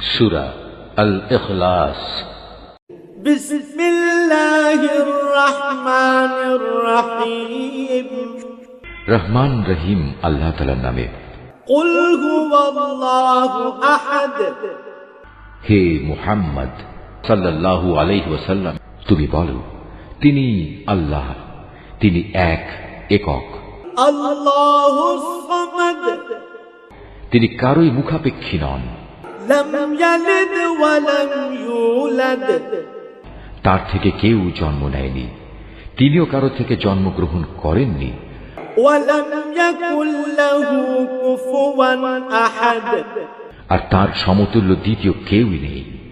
সূরা আল ইখলাস। বিসমিল্লাহির রহমানির রহিম। রহমান রহিম আল্লাহ তাআলার নামে। কুল হুয়াল্লাহু আহাদ। হে মুহাম্মদ সাল্লাল্লাহু আলাইহি ওয়াসাল্লাম, তুমি বলো, তিনি আল্লাহ, তিনি একক। আল্লাহুস সামাদ। তিনি কারোই মুখাপেক্ষী নন। লাম ইয়ালিদ ওয়া লাম ইউলাদ। তার থেকে কেউ জন্ম নেয়নি, তিনিও কারো থেকে জন্মগ্রহণ করেননি। ওয়া লাম ইয়াকুল লাহু কুফুওয়ান আহাদ। আর তার সমতুল্য দ্বিতীয় কেউই নেই।